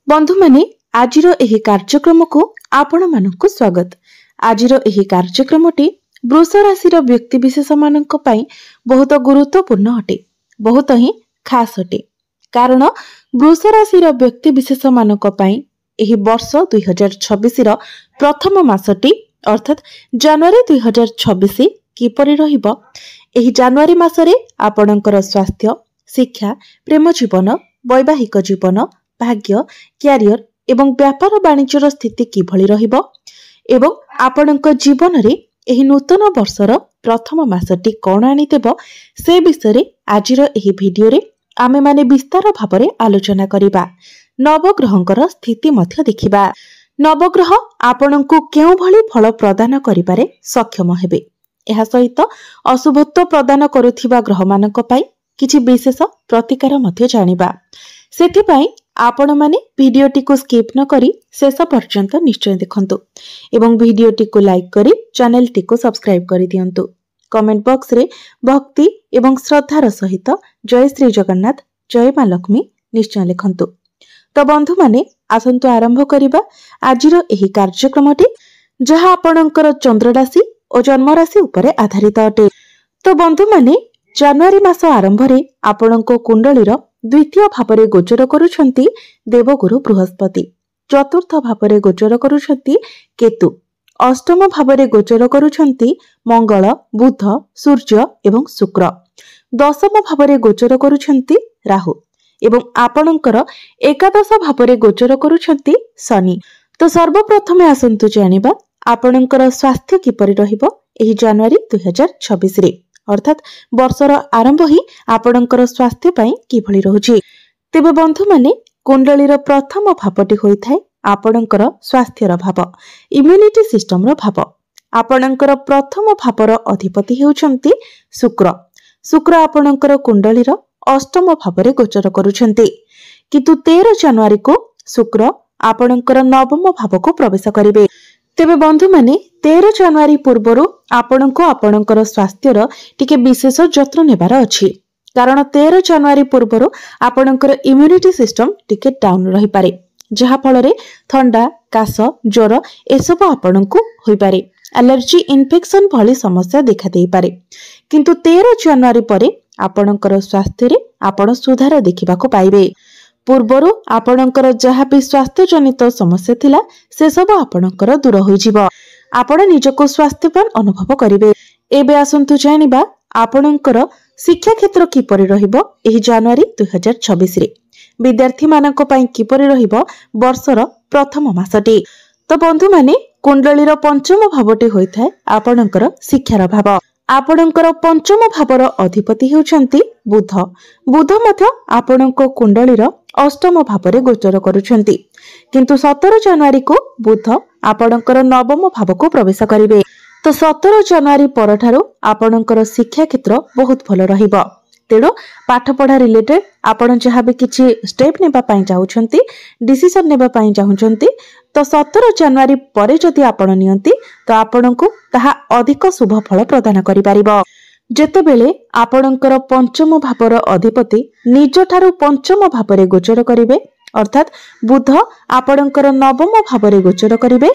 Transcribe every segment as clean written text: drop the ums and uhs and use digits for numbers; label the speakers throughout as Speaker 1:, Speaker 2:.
Speaker 1: बंधु माने आजिर एही कार्यक्रम को आपण मानकु स्वागत। आजिर एही कार्यक्रमटी वृष राशि व्यक्ति विशेष मानक पई बहुत गुरुत्वपूर्ण अटे, बहुत ही खास अटे। कारण वृष राशि व्यक्ति विशेष मानक पई एही वर्ष 2026 रो प्रथम मासटी अर्थात जनवरी 2026 किपरि रहिबो। एही जनवरी मासरे आपणकर स्वास्थ्य, शिक्षा, प्रेम जीवन, वैवाहिक जीवन, भाग्य, क्यारियर एवं व्यापार वाणिज्यर स्थिति किभଳି रहिबो एवं आपणक जीवन रे एही नूतन वर्षर प्रथम मासटी कोन आनी देबो से विषय रे आजिर एही भिडियो रे आमे माने विस्तार भाबरे आलोचना करिबा। नवग्रहंकर स्थिति मध्य देखिबा। नवग्रह आपणकु केउ भଳି फल प्रदान करिबारे सक्षम हेबे। एहा सहित अशुभत्व प्रदान करुथिबा ग्रह मानक पई किछि विशेष प्रतिकार मध्य जानिबा। सेथि पई आपण माने भिडियोटी को स्किप न करी शेष पर्यंत निश्चय देखंतु एवं भिडियोटी को लाइक करी चैनलटी को सब्सक्राइब करी दियंतु। कमेंट बॉक्स रे भक्ति एवं श्रद्धार सहित जय श्री जगन्नाथ, जय मां लक्ष्मी निश्चय लिखंतु। तो बंधु माने आसंतु आरंभ करिबा आजिर एही कार्यक्रमटी जहा आपणकर चंद्र राशि और जन्म राशि उपरे आधारित अटे। तो बंधु माने जनवरी मास आरंभ रे आपणको कुंडलीर द्वितीय भावरे गोचर करुछंती देवगुरु बृहस्पति, चतुर्थ भावरे गोचर करुछंती केतु, अष्टम भावरे गोचर करुछंती मंगल, बुध, सूर्य एवं शुक्र, दशम भावरे गोचर करुछंती राहु एवं आपणकर एकादश भावरे गोचर करुछंती शनि। तो सर्वप्रथमे आसंतु जानिबा आपणकर स्वास्थ्य किपरि रहिबो एही जनवरी 2026 रे अर्थात वर्षर आरंभ ही आपणकर स्वास्थ्य पई किभଳି रहुची। तेबे बंधु माने कुंडलीर प्रथम भावटी होइथाय आपणकर स्वास्थ्यर भाव, इम्युनिटी सिस्टम रो भाव। आपणकर प्रथम भावर अधिपति हेउचंती शुक्र। शुक्र आपणकर कुंडलीर अष्टम भावरे गोचर करुछंती, किंतु 13 जनवरी को शुक्र आपणकर नवम भाव को प्रवेश करिवे। तेबे बंधु माने 13 जनवरी पूर्वरु आपणको आपणकर स्वास्थ्यर टिके विशेष जत्न नेबार अछि। कारण 13 जनवरी पूर्वरु आपणकर इम्युनिटी सिस्टम टिके डाउन रहि पारे, जहा फलरे ठंडा, काश, ज्वर एसब आपणको होई पारे। एलर्जी, इन्फेक्शन भली समस्या देखा देई पारे। किंतु 13 जनवरी परे आपणकर स्वास्थ्य रे आपण सुधार देखिबाको पाइबे। पूर्वरु आपणकर जहा भी स्वास्थ्य जनित समस्या थिला से सब आपणकर दूर होई जिवो। आपण निजको स्वास्थ्यवान अनुभव करिवे। एबे आसंतु जानिबा आपणकर शिक्षा क्षेत्र किपरि रहिबो एही जनवरी 2026 रे। विद्यार्थी मानक पई किपरि रहिबो वर्षर प्रथम मासटी। तो बंधु माने कुंडलीर पंचम भावटी होइथाय आपणकर शिक्षार भाव। आपणकर पंचम भावर अधिपति हेउचंती बुध। बुध मध्य आपणको कुंडलीर अष्टम भावरे गोचर करुछंती, किंतु 17 जनवरी को बुध आपणकर नवम भाव को प्रवेश करिवे। तो 17 जनवरी परठारु आपणकर शिक्षा क्षेत्र बहुत भल रहिबो। तेणु पाठ पढ़ा रिलेटेड आपण जहाँ भी किछि स्टेप नेबा पई चाहुछंती, डिसीजन नेबा पई चाहुछंती, तो 17 जनवरी परे जदि आपण नियंती तो आपणको ताहा अधिक शुभ फल प्रदान करि पारिबो। जेतेबेले आपणकर पंचम भावर अधिपति निज ठारू पंचम भावरे गोचर करिवे अर्थात बुध आपणकर नवम भावरे गोचर करिवे,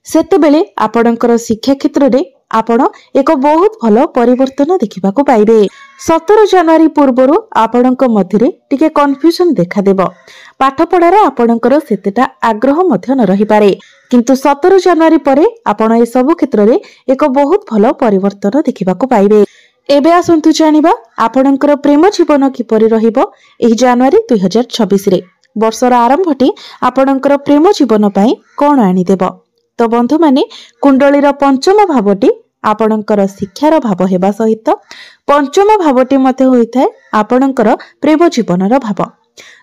Speaker 1: सेतेबेले आपणकर शिक्षा क्षेत्र रे आपण एक बहुत भल परिवर्तन देखिबाको पाइबे। 17 जनवरी पूर्वरु आपणक मध्यरे टिके कन्फ्यूजन देखा देबो। पाठ पढ़ारे आपणकर सेतेटा आग्रह मध्य न रहि पारे, किंतु 17 जनवरी परे आपण ए सब क्षेत्र रे एक बहुत भल परिवर्तन देखिबाको पाइबे। एबे आसंतु जानिबा आपणकर प्रेम जीवन किपरि रहिबो एही जनवरी 2026 रे। वर्षर आरंभटी आपणकर प्रेम जीवन पई कोन आनी देबो। तो बंधु माने कुंडलीर पंचम भावटी आपणकर शिक्षार भाव हेबा सहित पंचम भावटी मते होइथाय आपणकर प्रेम जीवनर भाव।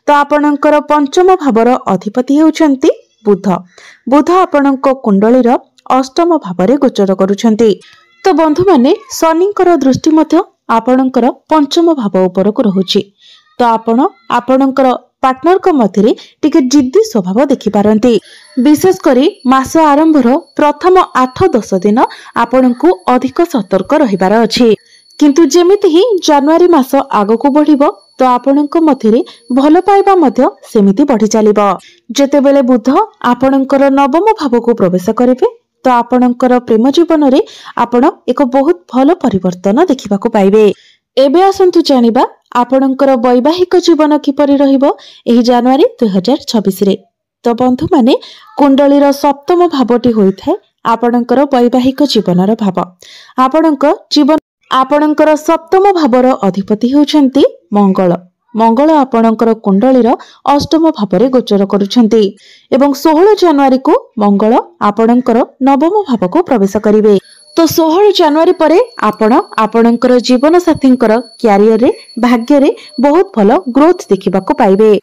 Speaker 1: तो आपणकर पंचम भावर अधिपति हेउचंती बुध। बुध आपणको कुंडलीर अष्टम भावरे गोचर करुछंती। तो बंधु माने शनिकर दृष्टि मध्य आपणकर पंचम भाव उपरको रहुची। तो आपणकर पार्टनर को मध्य टिके जिद्दी स्वभाव देखि पारंती। विशेष करी मास आरंभर प्रथम 8-10 दिन आपणको अधिक सतर्क रहिबार अछि। किंतु जेमिति ही जानुआरी मास आगको बढ़िबो तो आपणक मध्यरे भल पाइबा मध्य सेमिति बढ़ी चलिबो। जेतेबेले बुध आपणकर नवम भावको प्रवेश करिवे तो आपणकर प्रेम जीवन रे आपण एक बहुत भल परिवर्तन देखिबाको पाइबे। एबे आसंतु जानिबा आपणकर वैवाहिक जीवन किपरि रहिबो एही जानुआरी 2026 रे। तो बंधु माने कुंडलीर सप्तम भावटी होइथाय आपणकर वैवाहिक जीवनर भाव। आपणकर सप्तम भावर अधिपति होउछंती मंगल। मंगल आपणकर कुंडलीर अष्टम भावरे गोचर करुछंती एवं 16 जनवरी को मंगल आपणकर नवम भाव को प्रवेश करिवे। तो 16 जनवरी परे आपणकर जीवन साथींकर क्यारियर रे भाग्य रे बहुत भल ग्रोथ देखिबाको पाइबे।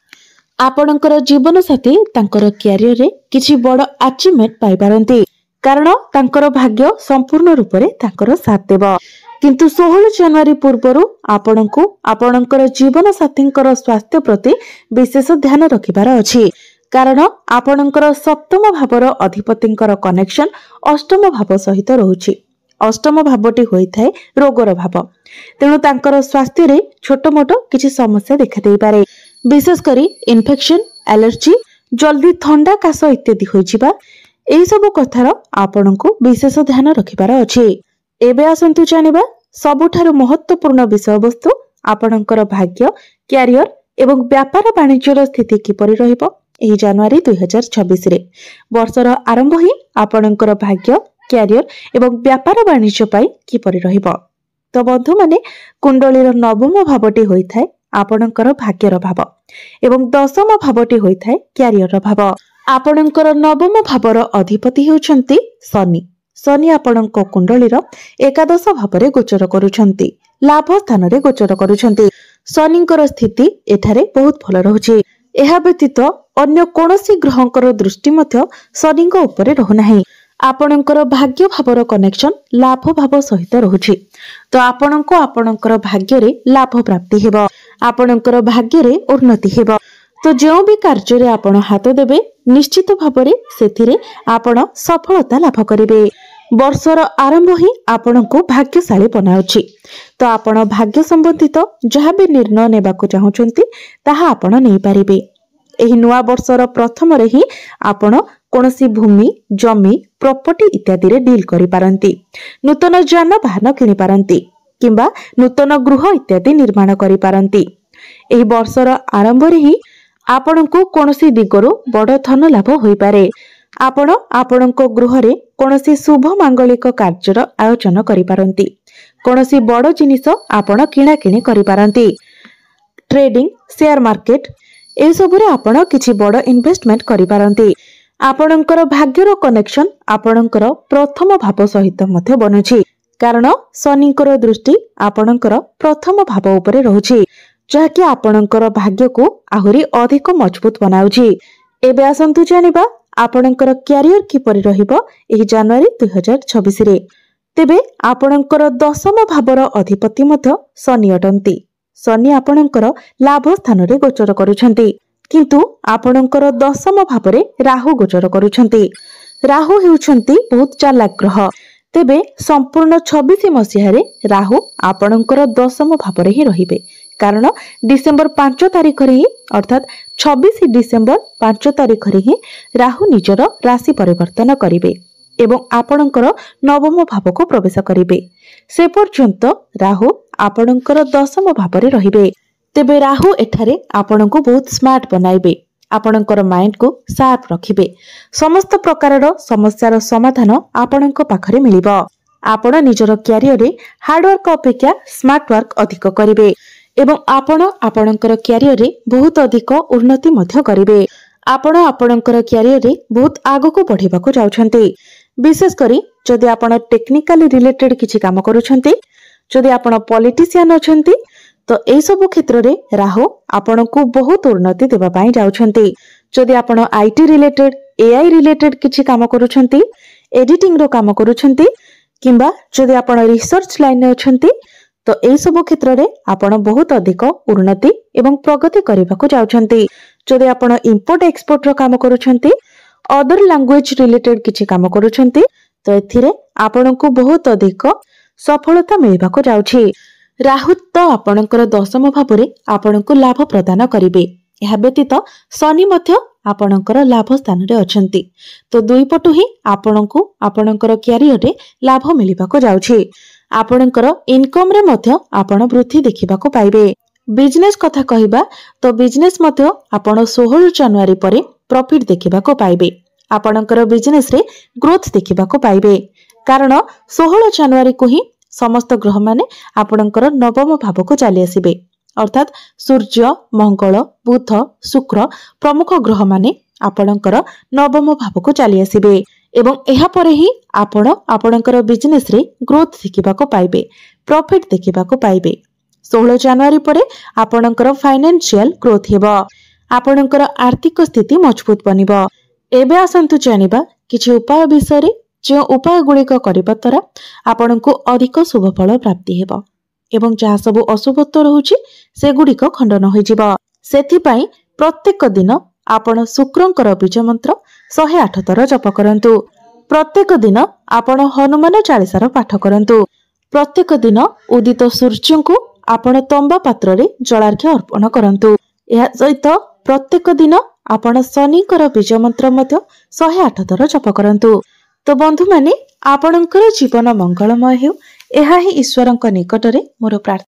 Speaker 1: आपणकर जीवन साथी तांकर क्यारियर रे किछि बड़ अचीवमेंट पाइ पारंती कारण तांकर भाग्य संपूर्ण रूप रे तांकर साथ देबो। किंतु 16 जनवरी पूर्वरु आपणको आपणकर जीवन साथींकर स्वास्थ्य प्रति विशेष ध्यान रखिबार अछि कारण आपणकर सप्तम भावर अधिपतिंकर कनेक्शन अष्टम भाव सहित रहुछि। अष्टम भावटी होइथाय रोगर भाव, तेणु तांकर स्वास्थ्य रे छोट मोट किछि समस्या देखा देई पारे। विशेष करी इन्फेक्शन, एलर्जी, जल्दी थंडा काश इत्यादि होइजिबा एई सब कथार आपणको विशेष ध्यान रखिबार अछि। एबे आसंतु जानिबा सबुठारु महत्वपूर्ण विषय वस्तु आपणकर भाग्य, क्यारियर एवं व्यापार वाणिज्यर स्थिति किपरि रहिबो एही जनवरी 2026 रे। वर्षर आरंभ ही आपणकर भाग्य, क्यारियर एवं व्यापार वाणिज्य पाई किपरि रहिबो। तो बंधु माने कुंडलीर नवम भावटी होइथाय आपणकर भाग्यर भाव एवं दशम भावटी होइथाय क्यारियर भाव। आपणकर नवम भावर अधिपति हेउछंती शनि। शनि आपणक कुंडलीर एकादश भावरे गोचर करुछंती, लाभ स्थान रे गोचर करुछंती। शनिंकर स्थिति एठारे बहुत भल रहुछि। एहा व्यतीत अन्य कोनोसी ग्रहंकर दृष्टि मध्य शनिंक उपरे रहुनाही। आपणकर भाग्य भावर कनेक्शन लाभ भाव सहित रहुछि। तो आपणको आपणकर भाग्य रे लाभ प्राप्ति हेबो, आपणकर भाग्य रे उन्नति हेबो। तो जो भी कार्य रे आपण हाथ देबे निश्चित भावरे सेथिरे आपण सफलता लाभ करिवे। वर्षर आरंभ ही आपणको भाग्यशाली बनाउछि। तो आपण भाग्य संबंधित जहाँ भी निर्णय नेबाको चाहुचंती ताहा आपण नै पारिबे। एही नुआ वर्षर प्रथम रे ही आपण कोनोसी भूमि, जमी, प्रॉपर्टी इत्यादि रे डील करि पारंती, नूतन जान वाहन किनि पारंती किंबा नूतन गृह इत्यादि निर्माण करि पारंती। एही वर्षर आरंभ रे ही आपणको कोनोसी दिगरो बड़ धन लाभ होई पारे। आपण आपणको गृह रे कोनोसी शुभ मांगलिक कार्यर आयोजन करि पारंती, कोनोसी बड़ जिनिस आपण किणा किणी करि पारंती। ट्रेडिंग, शेयर मार्केट ए सब रे आपण किछि बड़ इन्वेस्टमेंट करि पारंती। आपणकर भाग्यर कनेक्शन आपणकर प्रथम भाव सहित मध्य बनुछि कारण शनिकर दृष्टि आपणकर प्रथम भाव उपरे रहुछि जहाँकि आपणकर भाग्य को आहुरी अधिक मजबूत बनाउछि। एबे आसंतु जानिबा आपणकर क्यारियर किपरि रहिबो एही जनवरी 2026 रे। तेबे आपणकर दशम भावर अधिपति मध्य शनि अटंती। शनि आपणकर लाभ स्थान रे गोचर करुछंती किंतु आपणकर दशम भावरे राहु गोचर करुछंती। राहु हेउछंती बहुत चालाक ग्रह। तेबे संपूर्ण 26 मसिया रे राहु आपणकर दशम भावरे ही रहिबे कारण डिसेंबर 5 तारिख रे अर्थात 26 डिसेंबर 5 तारिख रे ही राहु निजर राशि परिवर्तन करिवे एवं आपणकर नवम भाव को प्रवेश करिवे। से पर्यंत राहु आपणकर दशम भावरे रहिबे। तेबे राहु एठारे आपणको बहुत स्मार्ट बनाइबे, आपणकर माइंड को शार्प रखिबे। समस्त प्रकारर समस्यार समाधान आपणको पाखरे मिलिबो। आपण निजर क्यारियर रे हार्ड वर्क अपेक्षा स्मार्ट वर्क अधिक करिवे एवं आपण आपणकर क्यारियर रे बहुत अधिक उन्नति मध्य करिवे। आपण आपणकर क्यारियर रे बहुत आगको बढ़िबाको जाउछंती। विशेष करी जदि आपण टेक्निकली रिलेटेड किछि काम करूछंती, जदि आपण पॉलिटिशियन अछंती तो एई सब क्षेत्र रे राहु आपणको बहुत उन्नति देबा पई जाउछंती। जदि आपण आईटी रिलेटेड, एआई रिलेटेड किछि काम करूछंती, एडिटिंग रो काम करूछंती किंबा जदि आपण रिसर्च लाइन रे अछंती तो एई सब क्षेत्र रे आपण बहुत अधिक उन्नति एवं प्रगति करबाको जाउछंती। जदि आपण इंपोर्ट एक्सपोर्ट रो काम करूछंती, अदर लैंग्वेज रिलेटेड किछि काम करूछंती तो एथिरे आपणको बहुत अधिक सफलता मिलबाको जाउछि। राहु तो आपणकर दशम भाव में आपणको लाभ प्रदान करिवे। यह व्यतीत शनि मध्य आपणकर लाभ स्थान रे अछंती। तो दुई पटु ही आपणको आपणकर कैरियर रे लाभ मिलिबाको जाउछि। आपणकर इनकम रे मध्य आपण वृद्धि देखिबाको पाइबे। बिजनेस कथा कहिबा तो बिजनेस मध्य आपण 16 जनवरी परे प्रॉफिट देखिबाको पाइबे। आपणकर बिजनेस रे ग्रोथ देखिबाको पाइबे, कारण 16 जनवरी को ही समस्त ग्रह माने आपणकर नवम भाव को चली आसिबे। अर्थात सूर्य, मंगल, बुध, शुक्र प्रमुख ग्रह माने आपणकर नवम भाव को चली आसिबे एवं एहा परे ही आपणकर बिजनेस रे ग्रोथ देखिबाको पाइबे, प्रॉफिट देखिबाको पाइबे। 16 जनवरी परे आपणकर फाइनेंशियल ग्रोथ हेबो, आपणकर आर्थिक स्थिति मजबूत बनिबो। एबे आसंतु जानिबा किछि उपाय विषय रे, जो उपाय गुड़िक करबा द्वारा आपणको अधिक शुभ फल प्राप्ति हेबो एवं जहाँ सब अशुभत्व रहुछि से गुड़िक खंडन होई जिवो। सेथिपाई प्रत्येक दिन आपण शुक्रंकर बीज मंत्र 108 थर जप करंतु। प्रत्येक दिन आपण हनुमान चालीसार पाठ करंतु। प्रत्येक दिन उदित सूर्य को आपण तंबा पात्र रे जलार्घ्य अर्पण करंतु। एहा सहित प्रत्येक दिन आपण शनिकर बीज मंत्र मध्य 108 थर जप करंतु। तो बंधु माने आपणकर जीवन मंगलमय हेउ, एहा ही ईश्वरंक निकटरे मोर प्रार्थना।